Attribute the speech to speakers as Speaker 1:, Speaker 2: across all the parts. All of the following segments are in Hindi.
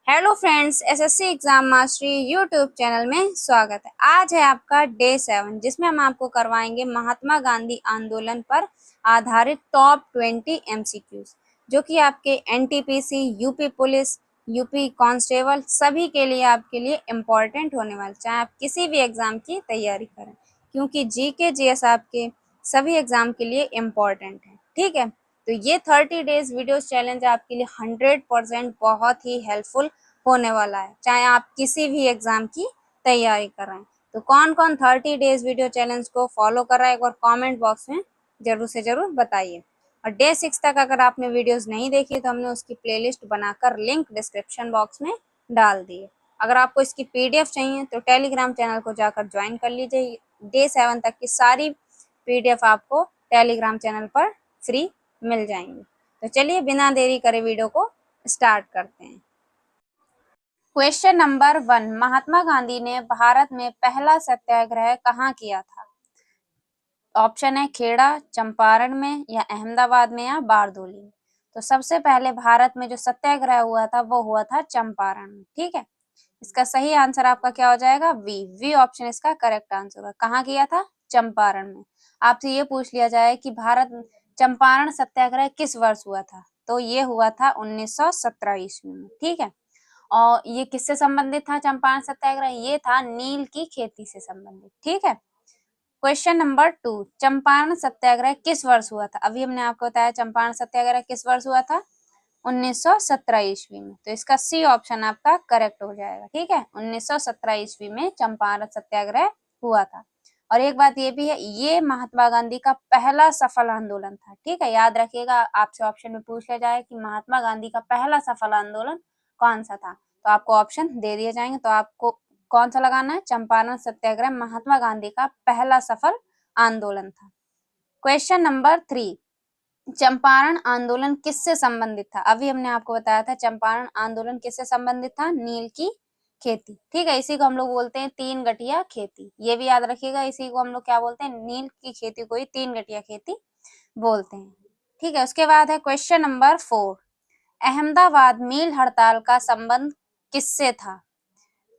Speaker 1: Hello friends, SSC exam mastery YouTube channel में स्वागत है। आज है आपका डे 7 जिसमें हम आपको करवाएंगे महात्मा गांधी आंदोलन पर आधारित टॉप 20 एमसीक्यूज, जो कि आपके NTPC, UP police, UP constable सभी के लिए आपके लिए इम्पोर्टेंट होने वाले, चाहे आप किसी भी एग्जाम की तैयारी करें, क्योंकि जीके जीएस आपके सभी एग्जाम के लिए इम्पोर्टेंट है। ठीक है, तो ये 30 डेज वीडियो चैलेंज आपके लिए 100% बहुत ही हेल्पफुल होने वाला है, चाहे आप किसी भी एग्जाम की तैयारी कर रहे हैं। तो कौन कौन 30 डेज वीडियो चैलेंज को फॉलो कर रहा है, एक बार कमेंट बॉक्स में जरूर से जरूर बताइए। और डे 6 तक अगर आपने वीडियोस नहीं देखी तो हमने उसकी प्लेलिस्ट बनाकर लिंक डिस्क्रिप्शन बॉक्स में डाल दी है। अगर आपको इसकी पीडीएफ चाहिए तो टेलीग्राम चैनल को जाकर ज्वाइन कर लीजिए। डे 7 तक की सारी पीडीएफ आपको टेलीग्राम चैनल पर फ्री मिल जाएंगी। तो चलिए बिना देरी करे वीडियो को स्टार्ट करते हैं। क्वेश्चन नंबर 1, महात्मा गांधी ने भारत में पहला सत्याग्रह कहाँ किया था? ऑप्शन है खेड़ा, चंपारण में, या अहमदाबाद में, या बारडोली में। तो सबसे पहले भारत में जो सत्याग्रह हुआ था वो हुआ था चंपारण में। ठीक है, इसका सही आंसर आपका क्या हो जाएगा? वी ऑप्शन इसका करेक्ट आंसर होगा। कहाँ किया था? चंपारण में। आपसे ये पूछ लिया जाए कि भारत चंपारण सत्याग्रह किस वर्ष हुआ था, तो ये हुआ था 1917 ईस्वी में। ठीक है, और ये किससे संबंधित था? चंपारण सत्याग्रह ये था नील की खेती से संबंधित। ठीक है, क्वेश्चन नंबर 2, चंपारण सत्याग्रह किस वर्ष हुआ था? अभी हमने आपको बताया चंपारण सत्याग्रह किस वर्ष हुआ था? 1917 ईस्वी में। तो इसका सी ऑप्शन आपका करेक्ट हो जाएगा। ठीक है, 1917 ईस्वी में चंपारण सत्याग्रह हुआ था। और एक बात ये भी है, ये महात्मा गांधी का पहला सफल आंदोलन था। ठीक है, याद रखिएगा, आपसे ऑप्शन में पूछ लिया जाए कि महात्मा गांधी का पहला सफल आंदोलन कौन सा था, तो आपको ऑप्शन दे दिए जाएंगे। तो आपको कौन सा लगाना है? चंपारण सत्याग्रह महात्मा गांधी का पहला सफल आंदोलन था। क्वेश्चन नंबर 3, चंपारण आंदोलन किससे संबंधित था? अभी हमने आपको बताया था चंपारण आंदोलन किससे संबंधित था? नील की खेती। ठीक है, इसी को हम लोग बोलते हैं तीन गठिया खेती। ये भी याद रखिएगा, इसी को हम लोग क्या बोलते हैं? नील की खेती को ही तीन गठिया खेती बोलते हैं। ठीक है, उसके बाद है क्वेश्चन नंबर 4, अहमदाबाद मील हड़ताल का संबंध किससे था?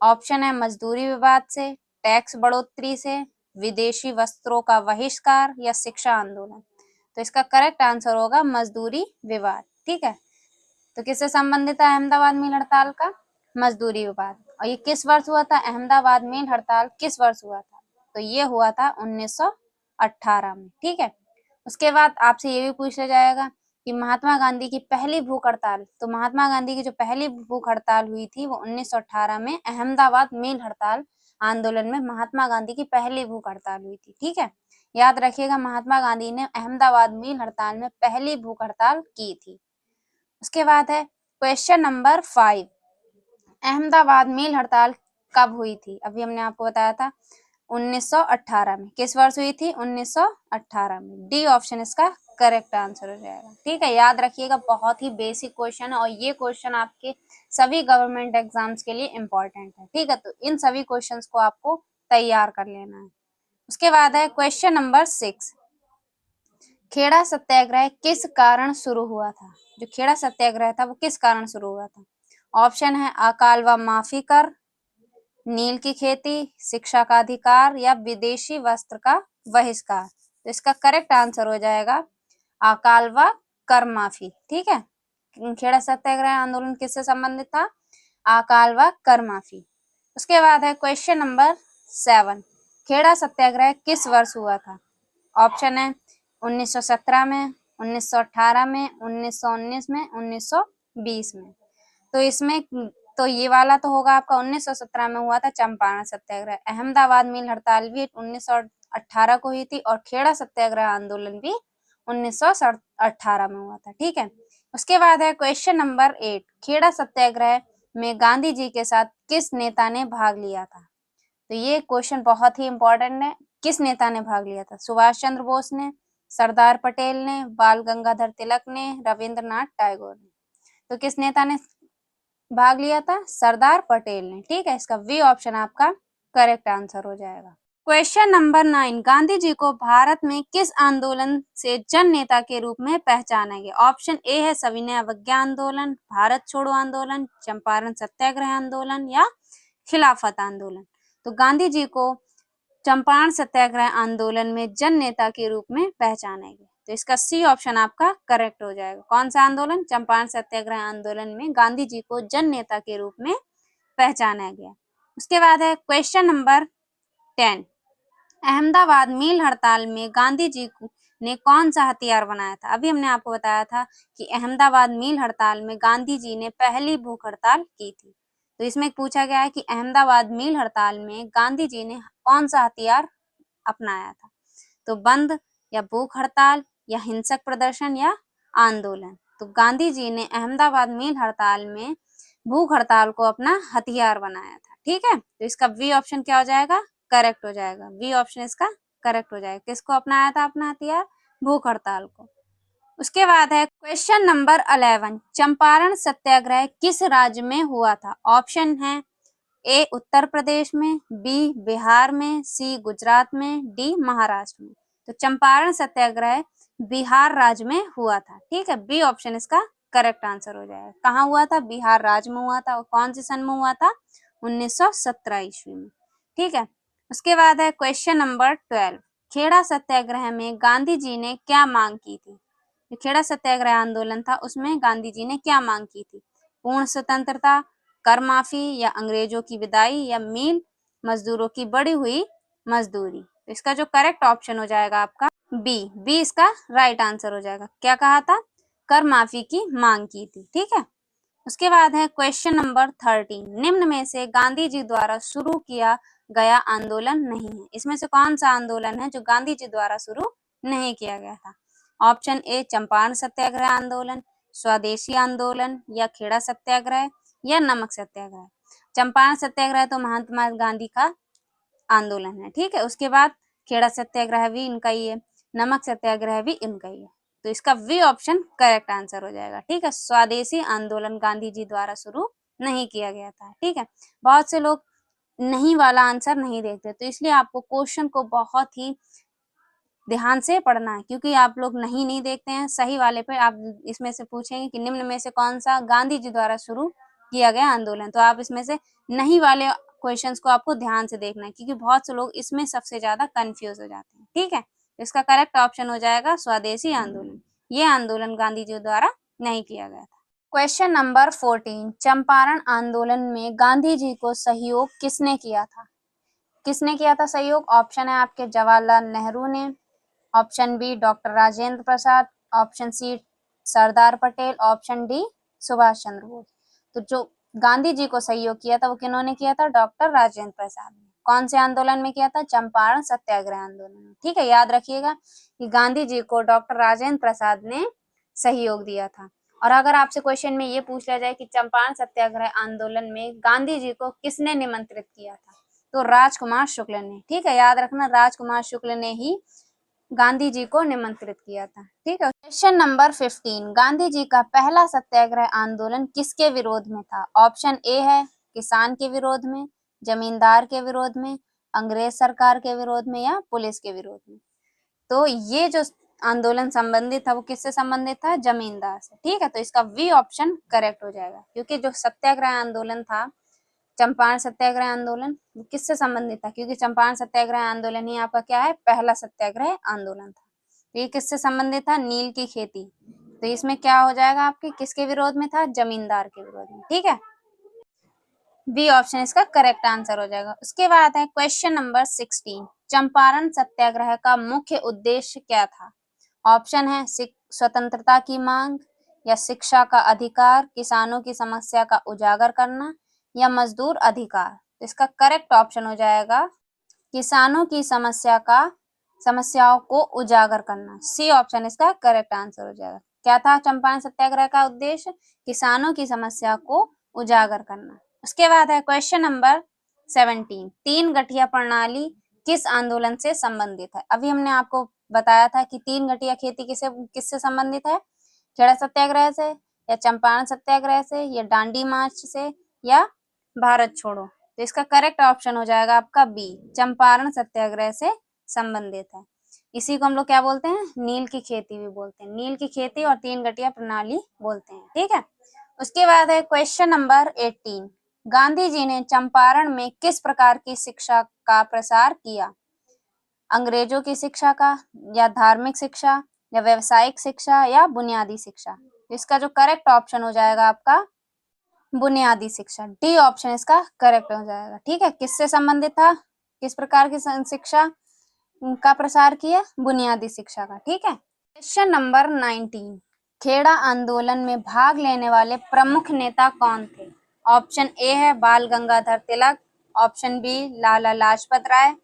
Speaker 1: ऑप्शन है मजदूरी विवाद से, टैक्स बढ़ोतरी से, विदेशी वस्त्रों का बहिष्कार, या शिक्षा आंदोलन। तो इसका करेक्ट आंसर होगा मजदूरी विवाद। ठीक है, तो किससे संबंधित है अहमदाबाद मील हड़ताल का? मजदूरी विवाद। और ये किस वर्ष हुआ था? अहमदाबाद मील हड़ताल किस वर्ष हुआ था? तो ये हुआ था 1918 में। ठीक है, उसके बाद आपसे ये भी पूछा जाएगा कि महात्मा गांधी की पहली भूख हड़ताल, तो महात्मा गांधी की जो पहली भूख हड़ताल हुई थी वो 1918 में अहमदाबाद मील हड़ताल आंदोलन में महात्मा गांधी की पहली भूख हड़ताल हुई थी। ठीक है, याद रखिएगा, महात्मा गांधी ने अहमदाबाद मील हड़ताल में पहली भूख हड़ताल की थी। उसके बाद है क्वेश्चन नंबर 5, अहमदाबाद मील हड़ताल कब हुई थी? अभी हमने आपको बताया था 1918 में। किस वर्ष हुई थी? 1918 में। डी ऑप्शन इसका करेक्ट आंसर हो जाएगा। ठीक है, याद रखिएगा, बहुत ही बेसिक क्वेश्चन है और ये क्वेश्चन आपके सभी गवर्नमेंट एग्जाम्स के लिए इम्पोर्टेंट है। ठीक है, तो इन सभी क्वेश्चंस को आपको तैयार कर लेना है। उसके बाद है क्वेश्चन नंबर 6, खेड़ा सत्याग्रह किस कारण शुरू हुआ था? जो खेड़ा सत्याग्रह था वो किस कारण शुरू हुआ था? ऑप्शन है अकाल व माफी कर, नील की खेती, शिक्षा का अधिकार, या विदेशी वस्त्र का बहिष्कार। तो इसका करेक्ट आंसर हो जाएगा अकाल व कर माफी। ठीक है, खेड़ा सत्याग्रह आंदोलन किससे संबंधित था? अकाल व कर माफी। उसके बाद है क्वेश्चन नंबर 7, खेड़ा सत्याग्रह किस वर्ष हुआ था? ऑप्शन है 1917 में, 1918 में, 1919 में, 1920 में। तो इसमें तो ये वाला तो होगा आपका 1917 में हुआ था चंपारण सत्याग्रह। अहमदाबाद मील हड़ताल भी 1918 को हुई थी और खेड़ा सत्याग्रह आंदोलन भी 1918 में हुआ था। ठीक है, उसके बाद है क्वेश्चन नंबर 8, खेड़ा सत्याग्रह में गांधी जी के साथ किस नेता ने भाग लिया था? तो ये क्वेश्चन बहुत ही इंपॉर्टेंट है। किस नेता ने भाग लिया था? सुभाष चंद्र बोस ने, सरदार पटेल ने, बाल गंगाधर तिलक ने, रविंद्रनाथ टैगोर ने। तो किस नेता ने भाग लिया था? सरदार पटेल ने। ठीक है, इसका वी ऑप्शन आपका करेक्ट आंसर हो जाएगा। क्वेश्चन नंबर 9, गांधी जी को भारत में किस आंदोलन से जन नेता के रूप में पहचाना गया? ऑप्शन ए है सविनय अवज्ञा आंदोलन, भारत छोड़ो आंदोलन, चंपारण सत्याग्रह आंदोलन या खिलाफत आंदोलन। तो गांधी जी को चंपारण सत्याग्रह आंदोलन में जन नेता के रूप में पहचाना गया, तो इसका सी ऑप्शन आपका करेक्ट हो जाएगा। कौन सा आंदोलन? चंपारण सत्याग्रह आंदोलन में गांधी जी को जन नेता के रूप में पहचाना गया। उसके बाद है क्वेश्चन नंबर 10, अहमदाबाद मिल हड़ताल में गांधी जी ने कौन सा हथियार बनाया था? अभी हमने आपको बताया था कि अहमदाबाद मिल हड़ताल में गांधी जी ने पहली भूख हड़ताल की थी। तो इसमें पूछा गया है कि अहमदाबाद मिल हड़ताल में गांधी जी ने कौन सा हथियार अपनाया था? तो बंद या भूख हड़ताल या हिंसक प्रदर्शन या आंदोलन। तो गांधी जी ने अहमदाबाद मिल हड़ताल में भूख हड़ताल को अपना हथियार बनाया था। ठीक है, तो इसका बी ऑप्शन क्या हो जाएगा? करेक्ट हो जाएगा। बी ऑप्शन इसका करेक्ट हो जाएगा। किसको अपनाया था अपना हथियार? भूख हड़ताल को। उसके बाद है क्वेश्चन नंबर 11, चंपारण सत्याग्रह किस राज्य में हुआ था? ऑप्शन है ए उत्तर प्रदेश में, बी बिहार में, सी गुजरात में, डी महाराष्ट्र में। तो चंपारण सत्याग्रह बिहार राज्य में हुआ था। ठीक है, बी ऑप्शन इसका करेक्ट आंसर हो जाएगा। कहाँ हुआ था? बिहार राज्य में हुआ था। और कौन से सन में हुआ था? 1917 ईस्वी में। ठीक है, उसके बाद है क्वेश्चन नंबर 12, खेड़ा सत्याग्रह में गांधी जी ने क्या मांग की थी? जो खेड़ा सत्याग्रह आंदोलन था उसमें गांधी जी ने क्या मांग की थी? पूर्ण स्वतंत्रता, कर माफी या अंग्रेजों की विदाई या मिल मजदूरों की बढ़ी हुई मजदूरी। तो इसका जो करेक्ट ऑप्शन हो जाएगा आपका बी इसका राइट आंसर हो जाएगा। क्या कहा था? कर माफी की मांग की थी। ठीक है, उसके बाद है क्वेश्चन नंबर 13, निम्न में से गांधी जी द्वारा शुरू किया गया आंदोलन नहीं है। इसमें से कौन सा आंदोलन है जो गांधी जी द्वारा शुरू नहीं किया गया था? ऑप्शन ए चंपारण सत्याग्रह आंदोलन, स्वदेशी आंदोलन या खेड़ा सत्याग्रह या नमक सत्याग्रह। चंपारण सत्याग्रह तो महात्मा गांधी का आंदोलन है। ठीक है, उसके बाद खेड़ा सत्याग्रह भी इनका ही है, नमक सत्याग्रह भी इनका ही है। तो इसका वी ऑप्शन करेक्ट आंसर हो जाएगा। ठीक है, स्वदेशी आंदोलन गांधी जी द्वारा शुरू नहीं किया गया था। ठीक है, बहुत से लोग नहीं वाला आंसर नहीं देखते, तो इसलिए आपको क्वेश्चन को बहुत ही ध्यान से पढ़ना है, क्योंकि आप लोग नहीं देखते हैं। सही वाले पे आप इसमें से पूछेंगे कि निम्न में से कौन सा गांधी जी द्वारा शुरू किया गया आंदोलन, तो आप इसमें से नहीं वाले क्वेश्चंस को आपको ध्यान से देखना है, क्योंकि बहुत से लोग इसमें सबसे ज्यादा कंफ्यूज हो जाते हैं। ठीक है, इसका करेक्ट ऑप्शन हो जाएगा स्वदेशी आंदोलन। ये आंदोलन गांधी जी द्वारा नहीं किया गया था। क्वेश्चन नंबर 14, चंपारण आंदोलन में गांधी जी को सहयोग किसने किया था? किसने किया था सहयोग? ऑप्शन है आपके जवाहरलाल नेहरू ने, option B doctor Rajendra Prasad, option C Sardar Patel, option D Subhash Chandra Bose. तो जो गांधी जी को सहयोग किया था वो किन्होंने किया था? डॉक्टर राजेंद्र प्रसाद ने। कौन से आंदोलन में किया था? चंपारण सत्याग्रह आंदोलन में। ठीक है, याद रखिएगा कि गांधी जी को डॉक्टर राजेंद्र प्रसाद ने सहयोग दिया था। और अगर आपसे क्वेश्चन में ये पूछ लिया जाए कि चंपारण सत्याग्रह आंदोलन में गांधी जी को किसने निमंत्रित किया था, तो राजकुमार शुक्ल ने। ठीक है, याद रखना, राजकुमार शुक्ल ने ही गांधी जी को निमंत्रित किया था। ठीक है, क्वेश्चन नंबर 15, गांधी जी का पहला सत्याग्रह आंदोलन किसके विरोध में था? ऑप्शन ए है किसान के विरोध में, जमींदार के विरोध में, अंग्रेज सरकार के विरोध में या पुलिस के विरोध में। तो ये जो आंदोलन संबंधित था वो किससे संबंधित था? जमींदार से। ठीक है, तो इसका वी ऑप्शन करेक्ट हो जाएगा, क्योंकि जो सत्याग्रह आंदोलन था चंपारण सत्याग्रह आंदोलन किससे संबंधित था? क्योंकि चंपारण सत्याग्रह आंदोलन ही आपका क्या है? पहला सत्याग्रह आंदोलन था। तो ये किससे संबंधित था? नील की खेती। तो इसमें क्या हो जाएगा आपके? किसके विरोध में था? जमींदार के विरोध में। ठीक है, बी ऑप्शन इसका करेक्ट आंसर हो जाएगा। उसके बाद है क्वेश्चन नंबर 16, चंपारण सत्याग्रह का मुख्य उद्देश्य क्या था? ऑप्शन है स्वतंत्रता की मांग या शिक्षा का अधिकार, किसानों की समस्या का उजागर करना या मजदूर अधिकार। इसका करेक्ट ऑप्शन हो जाएगा किसानों की समस्याओं को उजागर करना। सी ऑप्शन इसका करेक्ट आंसर हो जाएगा। क्या था चंपारण सत्याग्रह का उद्देश्य? किसानों की समस्या को उजागर करना। उसके बाद है क्वेश्चन नंबर 17, तीन गठिया प्रणाली किस आंदोलन से संबंधित है? अभी हमने आपको बताया था कि तीन गठिया खेती किससे संबंधित है? खेड़ा सत्याग्रह से या चंपारण सत्याग्रह से या डांडी मार्च से या भारत छोड़ो तो इसका करेक्ट ऑप्शन हो जाएगा आपका बी, चंपारण सत्याग्रह से संबंधित है। इसी को हम लोग क्या बोलते हैं, नील की खेती भी बोलते हैं, नील की खेती और 3 गठिया प्रणाली बोलते हैं। ठीक है, उसके बाद है क्वेश्चन नंबर 18, गांधी जी ने चंपारण में किस प्रकार की शिक्षा का प्रसार किया? अंग्रेजों की शिक्षा का, या धार्मिक शिक्षा, या व्यवसायिक शिक्षा, या बुनियादी शिक्षा? इसका जो करेक्ट ऑप्शन हो जाएगा आपका बुनियादी शिक्षा, डी ऑप्शन इसका करेक्ट हो जाएगा। ठीक है, किससे संबंधित था, किस प्रकार की शिक्षा का प्रसार किया? बुनियादी शिक्षा का। ठीक है, क्वेश्चन नंबर 19, खेड़ा आंदोलन में भाग लेने वाले प्रमुख नेता कौन थे? ऑप्शन ए है Bal Gangadhar Tilak, option B Lala Lajpat Rai,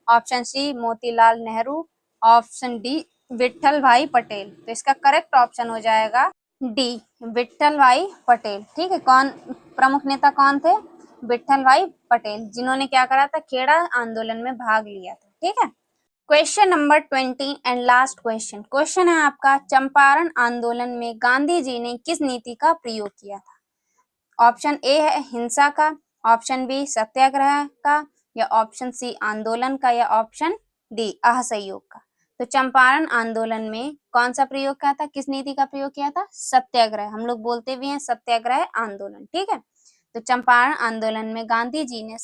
Speaker 1: option C Motilal Nehru, option D Vithalbhai Patel. तो इसका करेक्ट ऑप्शन हो जाएगा डी, विट्ठल भाई पटेल। ठीक है, कौन प्रमुख नेता कौन थे? विट्ठल भाई पटेल, जिन्होंने क्या करा था, खेड़ा आंदोलन में भाग लिया था। ठीक है, question number 20 and last question, question है आपका, चंपारण आंदोलन में गांधी जी ने किस नीति का प्रयोग किया था? ऑप्शन ए है हिंसा का, ऑप्शन बी सत्याग्रह का, या ऑप्शन सी आंदोलन का, या ऑप्शन डी असहयोग का? तो चंपारण आंदोलन में कौन सा प्रयोग किया था, किस नीति का प्रयोग किया था? सत्याग्रह, हम लोग बोलते भी हैं सत्याग्रह आंदोलन। ठीक है, तो चंपारण आंदोलन में गांधी जी ने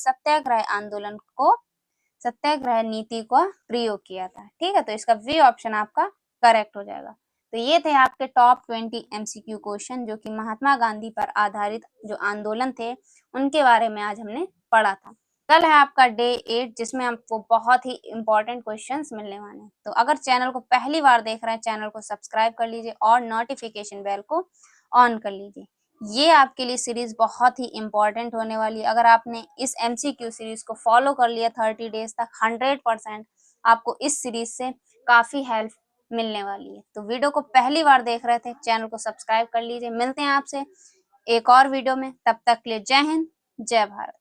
Speaker 1: सत्याग्रह नीति को प्रयोग किया था। ठीक है, तो इसका वी ऑप्शन आपका करेक्ट हो जाएगा। तो ये थे आपके टॉप 20 MCQ क्वेश्चन, जो कि महात्मा गांधी पर आधारित जो आंदोलन थे उनके बारे में आज हमने पढ़ा था। कल है आपका डे 8, जिसमें आपको बहुत ही इंपॉर्टेंट क्वेश्चंस मिलने वाले हैं। तो अगर चैनल को पहली बार देख रहे हैं, चैनल को सब्सक्राइब कर लीजिए और नोटिफिकेशन बेल को ऑन कर लीजिए। ये आपके लिए सीरीज बहुत ही इंपॉर्टेंट होने वाली है। अगर आपने इस MCQ सीरीज को फॉलो कर लिया 30 डेज तक, 100% आपको इस सीरीज से काफी हेल्प मिलने वाली है। तो वीडियो को पहली बार देख रहे थे, चैनल को सब्सक्राइब कर लीजिए। मिलते हैं आपसे एक और वीडियो में, तब तक के लिए जय हिंद, जय भारत।